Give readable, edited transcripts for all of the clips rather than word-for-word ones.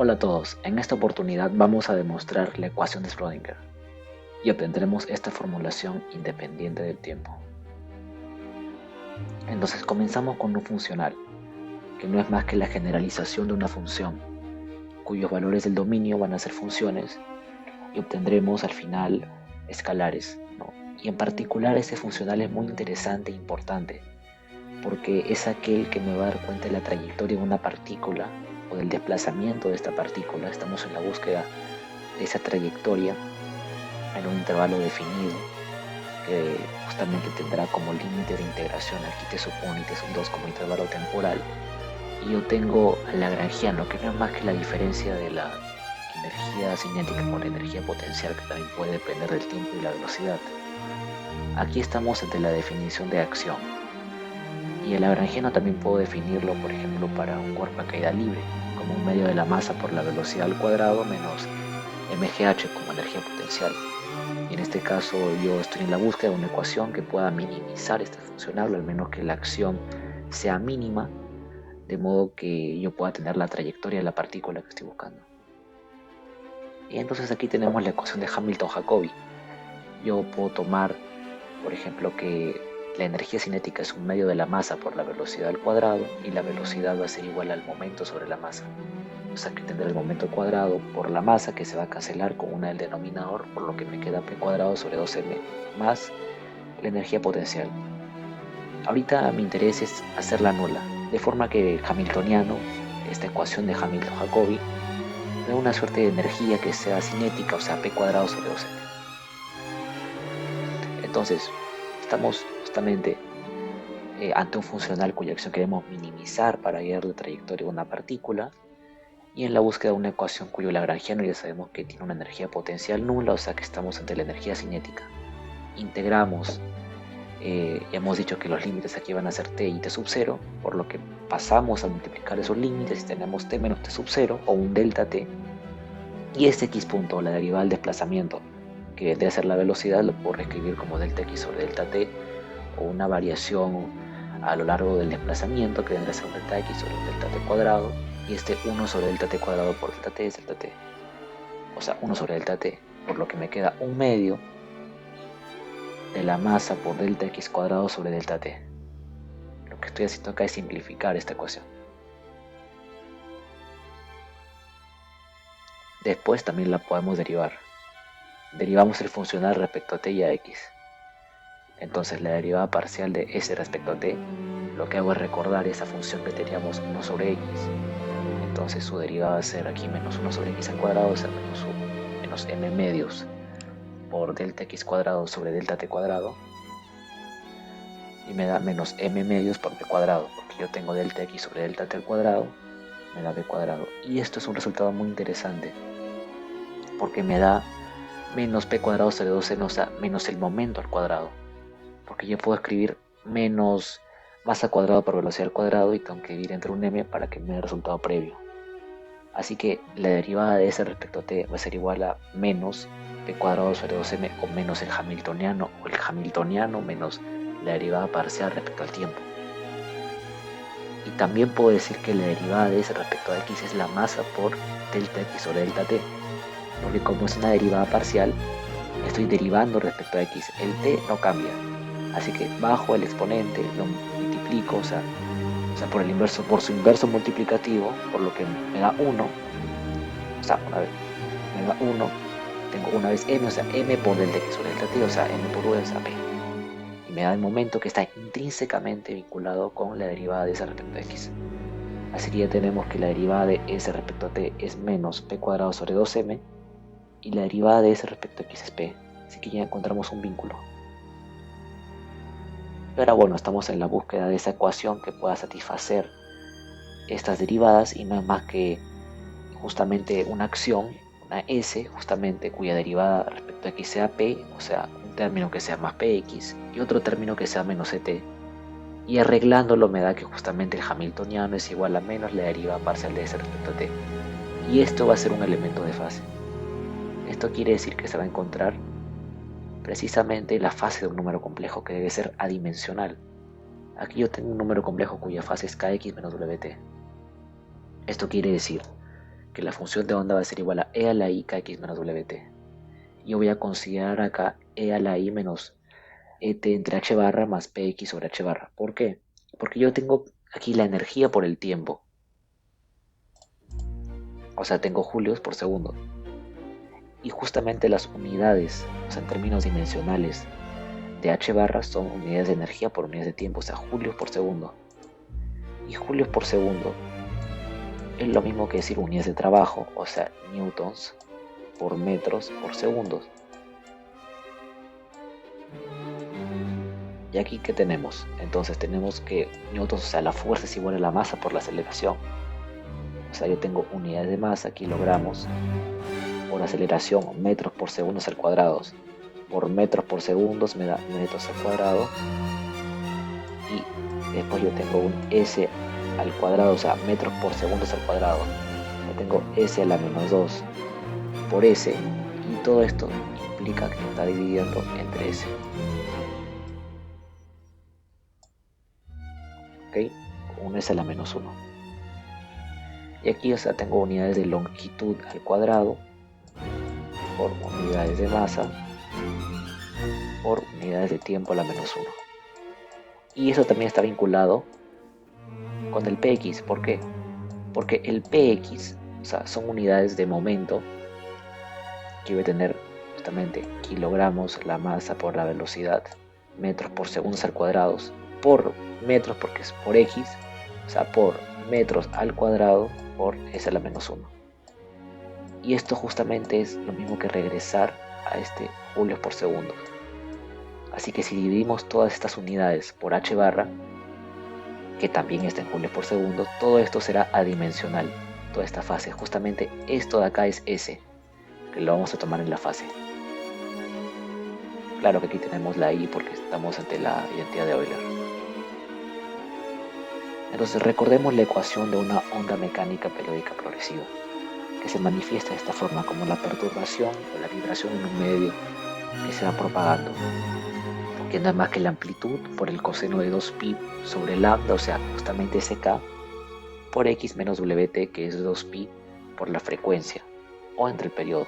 Hola a todos, en esta oportunidad vamos a demostrar la ecuación de Schrödinger y obtendremos esta formulación independiente del tiempo. Entonces comenzamos con un funcional, que no es más que la generalización de una función, cuyos valores del dominio van a ser funciones y obtendremos al final escalares, ¿no? Y en particular este funcional es muy interesante e importante porque es aquel que me va a dar cuenta de la trayectoria de una partícula o del desplazamiento de esta partícula. Estamos en la búsqueda de esa trayectoria en un intervalo definido que justamente tendrá como límite de integración aquí T sub 1 y T sub 2 como intervalo temporal, y yo tengo al lagrangiano, que no es más que la diferencia de la energía cinética con la energía potencial, que también puede depender del tiempo y la velocidad. Aquí estamos ante la definición de acción, y el lagrangiano también puedo definirlo, por ejemplo, para un cuerpo a caída libre, como un medio de la masa por la velocidad al cuadrado menos mgh como energía potencial. Y en este caso yo estoy en la búsqueda de una ecuación que pueda minimizar este funcional, o al menos que la acción sea mínima, de modo que yo pueda tener la trayectoria de la partícula que estoy buscando. Y entonces aquí tenemos la ecuación de Hamilton-Jacobi. Yo puedo tomar, por ejemplo, que la energía cinética es un medio de la masa por la velocidad al cuadrado, y la velocidad va a ser igual al momento sobre la masa. O sea que tendré el momento al cuadrado por la masa, que se va a cancelar con una del denominador, por lo que me queda p cuadrado sobre 2m más la energía potencial. Ahorita mi interés es hacerla nula, de forma que el hamiltoniano, esta ecuación de Hamilton-Jacobi, me da una suerte de energía que sea cinética, o sea p cuadrado sobre 2m. Entonces, estamos justamente ante un funcional cuya acción queremos minimizar para hallar la trayectoria de una partícula, y en la búsqueda de una ecuación cuyo lagrangiano ya sabemos que tiene una energía potencial nula, o sea que estamos ante la energía cinética. Integramos, ya hemos dicho que los límites aquí van a ser t y t sub 0, por lo que pasamos a multiplicar esos límites y tenemos t menos t sub 0 o un delta t, y este x punto, la derivada del desplazamiento, que vendría a ser la velocidad, lo puedo reescribir como delta x sobre delta t, o una variación a lo largo del desplazamiento que vendrá a ser un delta x sobre un delta t cuadrado, y este 1 sobre delta t cuadrado por delta t es delta t, o sea 1 sobre delta t, por lo que me queda un medio de la masa por delta x cuadrado sobre delta t. Lo que estoy haciendo acá es simplificar esta ecuación. Después también la podemos derivar. Derivamos el funcional respecto a t y a x. Entonces la derivada parcial de s respecto a t, lo que hago es recordar esa función que teníamos 1 sobre x. Entonces su derivada va a ser aquí menos 1 sobre x al cuadrado, o sea menos m medios por delta x cuadrado sobre delta t cuadrado, y me da menos m medios por b cuadrado, porque yo tengo delta x sobre delta t al cuadrado, me da b cuadrado. Y esto es un resultado muy interesante, porque me da menos p cuadrado sobre 2n, o sea, menos el momento al cuadrado, porque yo puedo escribir menos masa cuadrada por velocidad al cuadrado y tengo que dividir entre un m para que me dé el resultado previo. Así que la derivada de s respecto a t va a ser igual a menos p cuadrado sobre 2m, o menos el hamiltoniano, o el hamiltoniano menos la derivada parcial respecto al tiempo. Y también puedo decir que la derivada de s respecto a x es la masa por delta x sobre delta t, porque como es una derivada parcial, estoy derivando respecto a x, el t no cambia, así que bajo el exponente, lo multiplico, o sea por el inverso, por su inverso multiplicativo, por lo que me da 1, o sea, una vez me da 1, tengo una vez m, o sea, m por delta x sobre delta t, o sea, m por u es p, y me da el momento que está intrínsecamente vinculado con la derivada de s respecto a x. Así que ya tenemos que la derivada de s respecto a t es menos p cuadrado sobre 2m, y la derivada de s respecto a x es p, así que ya encontramos un vínculo. Y ahora bueno, estamos en la búsqueda de esa ecuación que pueda satisfacer estas derivadas, y no es más que justamente una acción, una s, justamente cuya derivada respecto a x sea p, o sea, un término que sea más px y otro término que sea menos et, y arreglándolo me da que justamente el hamiltoniano es igual a menos la derivada parcial de s respecto a t, y esto va a ser un elemento de fase. Esto quiere decir que se va a encontrar precisamente la fase de un número complejo que debe ser adimensional. Aquí yo tengo un número complejo cuya fase es kx menos wt. Esto quiere decir que la función de onda va a ser igual a e a la i kx menos wt. Yo voy a considerar acá e a la i menos et entre h barra más px sobre h barra. ¿Por qué? Porque yo tengo aquí la energía por el tiempo. O sea, tengo julios por segundo. Y justamente las unidades, o sea, en términos dimensionales de h barra son unidades de energía por unidades de tiempo, o sea, julios por segundo. Y julios por segundo es lo mismo que decir unidades de trabajo, o sea, newtons por metros por segundos. ¿Y aquí qué tenemos? Entonces tenemos que newtons, o sea, la fuerza es igual a la masa por la aceleración. O sea, yo tengo unidades de masa, kilogramos, por aceleración, metros por segundos al cuadrado. Por metros por segundos me da metros al cuadrado. Y después yo tengo un s al cuadrado, o sea, metros por segundos al cuadrado. Yo tengo s a la menos 2 por s. Y todo esto implica que está dividiendo entre s. ¿Ok? Un s a la menos 1. Y aquí, o sea, tengo unidades de longitud al cuadrado por unidades de masa por unidades de tiempo a la menos 1. Y eso también está vinculado con el px. ¿Por qué? Porque el px, o sea, son unidades de momento que voy a tener justamente kilogramos la masa por la velocidad, metros por segundos al cuadrado, por metros porque es por x, o sea, por metros al cuadrado por s a la menos 1. Y esto justamente es lo mismo que regresar a este julios por segundo. Así que si dividimos todas estas unidades por h barra, que también está en julios por segundo, todo esto será adimensional, toda esta fase. Justamente esto de acá es S, que lo vamos a tomar en la fase. Claro que aquí tenemos la I porque estamos ante la identidad de Euler. Entonces recordemos la ecuación de una onda mecánica periódica progresiva, que se manifiesta de esta forma como la perturbación o la vibración en un medio que se va propagando, que no es más que la amplitud por el coseno de 2pi sobre lambda, o sea, justamente sk, por x menos wt, que es 2pi por la frecuencia, o entre el periodo.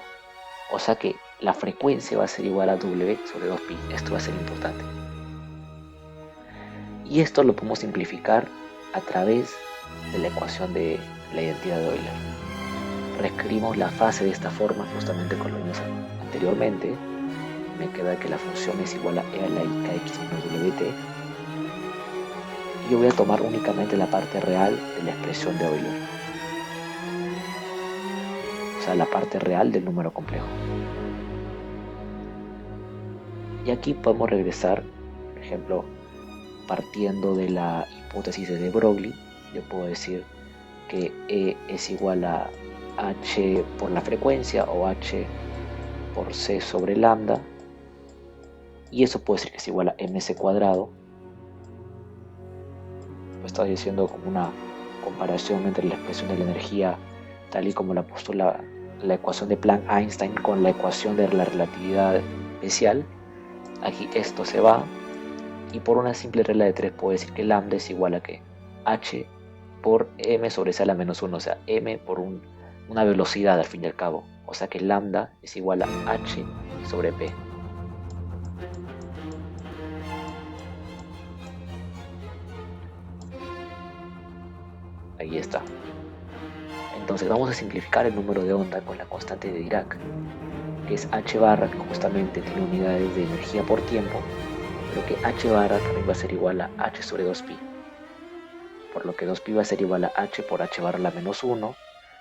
O sea que la frecuencia va a ser igual a w sobre 2pi. Esto va a ser importante. Y esto lo podemos simplificar a través de la ecuación de la identidad de Euler. Reescribimos la fase de esta forma, justamente con lo que vimos anteriormente. Me queda que la función es igual a e a la i kx menos wt. Y yo voy a tomar únicamente la parte real de la expresión de Euler. O sea, la parte real del número complejo. Y aquí podemos regresar, por ejemplo, partiendo de la hipótesis de De Broglie, yo puedo decir que E es igual a h por la frecuencia o h por c sobre lambda, y eso puede ser que es igual a ms cuadrado. Lo estoy diciendo como una comparación entre la expresión de la energía tal y como la postula la ecuación de Planck-Einstein con la ecuación de la relatividad especial. Aquí esto se va, y por una simple regla de 3 puedo decir que lambda es igual a que h por m sobre c a la menos 1, o sea, m por una velocidad al fin y al cabo. O sea que lambda es igual a h sobre p. Ahí está. Entonces vamos a simplificar el número de onda con la constante de Dirac, que es h barra, que justamente tiene unidades de energía por tiempo, pero que h barra también va a ser igual a h sobre 2pi, por lo que 2pi va a ser igual a h por h barra a la menos 1,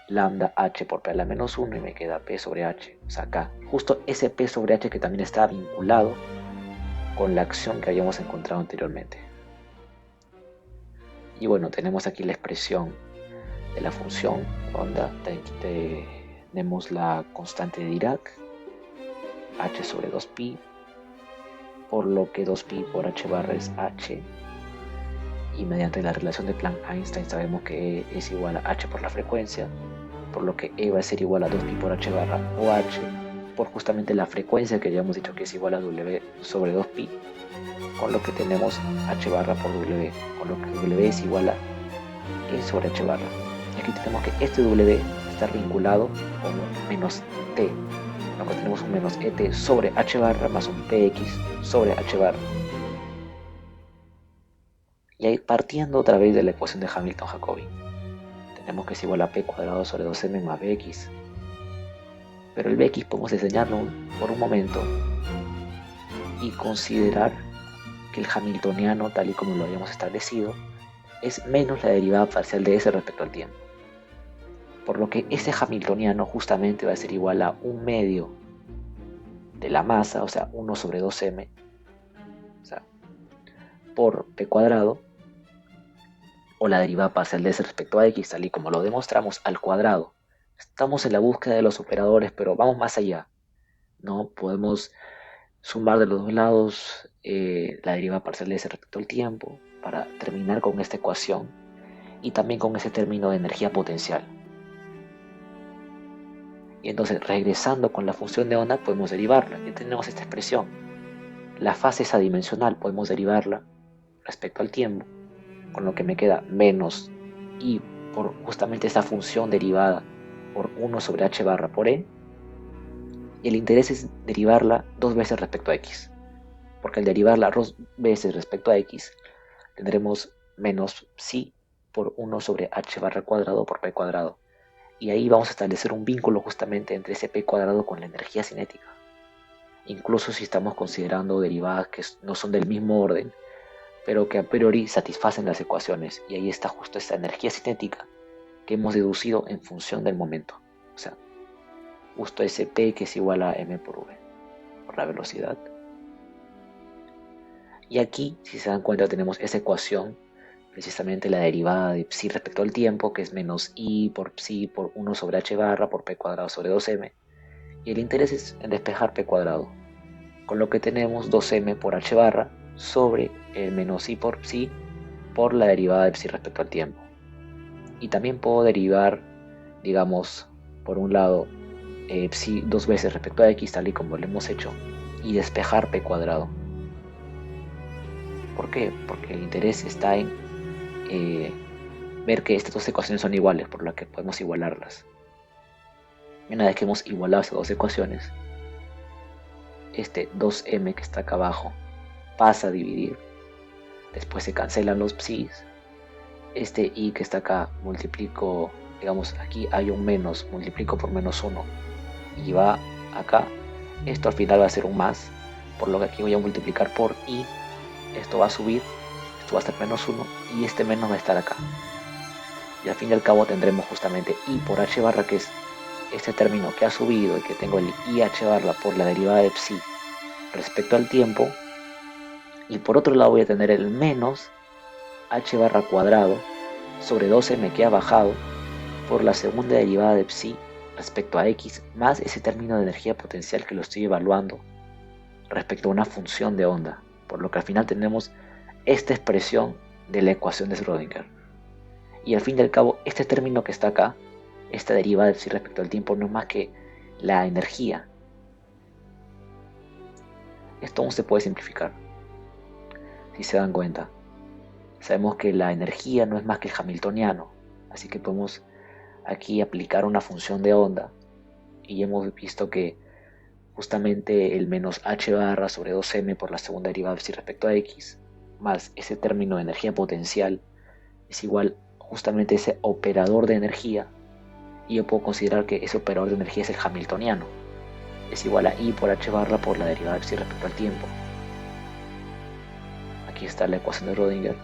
lambda h por p a la menos 1, y me queda p sobre h. O sea, acá, justo ese p sobre h que también está vinculado con la acción que habíamos encontrado anteriormente. Y bueno, tenemos aquí la expresión de la función onda. Tenemos la constante de Dirac, h sobre 2pi, por lo que 2pi por h barra es h, y mediante la relación de Planck-Einstein sabemos que E es igual a h por la frecuencia, por lo que E va a ser igual a 2pi por h barra o h por justamente la frecuencia que ya hemos dicho que es igual a w sobre 2pi, con lo que tenemos h barra por w, con lo que w es igual a E sobre h barra. Y aquí tenemos que este w estar vinculado con un menos t, lo que tenemos un menos et sobre h barra más un px sobre h barra. Y ahí partiendo otra vez de la ecuación de Hamilton-Jacobi, tenemos que es igual a p cuadrado sobre 2m más bx. Pero el bx podemos diseñarlo por un momento y considerar que el hamiltoniano, tal y como lo habíamos establecido, es menos la derivada parcial de s respecto al tiempo. Por lo que ese hamiltoniano justamente va a ser igual a 1/2 de la masa, o sea, 1 sobre 2m, o sea, por p cuadrado, o la derivada parcial de s respecto a x, tal y como lo demostramos, al cuadrado. Estamos en la búsqueda de los operadores, pero vamos más allá, ¿no? Podemos sumar de los dos lados la derivada parcial de s respecto al tiempo para terminar con esta ecuación y también con ese término de energía potencial. Y entonces, regresando con la función de onda, podemos derivarla. Ya tenemos esta expresión. La fase es adimensional, podemos derivarla respecto al tiempo, con lo que me queda menos i por justamente esta función derivada por 1 sobre h barra por e. Y el interés es derivarla 2 veces respecto a x, porque al derivarla 2 veces respecto a x, tendremos menos psi por 1 sobre h barra cuadrado por p cuadrado. Y ahí vamos a establecer un vínculo justamente entre ese p cuadrado con la energía cinética. Incluso si estamos considerando derivadas que no son del mismo orden, pero que a priori satisfacen las ecuaciones. Y ahí está justo esa energía cinética que hemos deducido en función del momento. O sea, justo ese p que es igual a m por v, por la velocidad. Y aquí, si se dan cuenta, tenemos esa ecuación, precisamente la derivada de psi respecto al tiempo, que es menos i por psi por 1 sobre h barra por p cuadrado sobre 2m. Y el interés es en despejar p cuadrado, con lo que tenemos 2m por h barra sobre el menos i por psi por la derivada de psi respecto al tiempo. Y también puedo derivar, digamos, por un lado, psi 2 veces respecto a x, tal y como lo hemos hecho, y despejar p cuadrado. ¿Por qué? Porque el interés está en ver que estas dos ecuaciones son iguales, por lo que podemos igualarlas. Y una vez que hemos igualado esas dos ecuaciones, este 2m que está acá abajo pasa a dividir, después se cancelan los psis, este i que está acá multiplico, digamos aquí hay un menos, multiplico por menos 1 y va acá, esto al final va a ser un más, por lo que aquí voy a multiplicar por i, esto va a subir, esto va a ser menos 1 y este menos va a estar acá. Y al fin y al cabo tendremos justamente i por h barra, que es este término que ha subido, y que tengo el i h barra por la derivada de psi respecto al tiempo. Y por otro lado voy a tener el menos h barra cuadrado sobre 12m que ha bajado por la segunda derivada de psi respecto a x, más ese término de energía potencial que lo estoy evaluando respecto a una función de onda. Por lo que al final tenemos esta expresión de la ecuación de Schrödinger. Y al fin y al cabo, este término que está acá, esta derivada de psi respecto al tiempo, no es más que la energía. Esto aún se puede simplificar, si se dan cuenta. Sabemos que la energía no es más que el hamiltoniano, así que podemos aquí aplicar una función de onda, y hemos visto que justamente el menos h barra sobre 2m por la segunda derivada de psi respecto a x, más ese término de energía potencial, es igual justamente ese operador de energía, y yo puedo considerar que ese operador de energía es el hamiltoniano, es igual a i por h barra por la derivada de psi respecto al tiempo. Aquí está la ecuación de Schrödinger,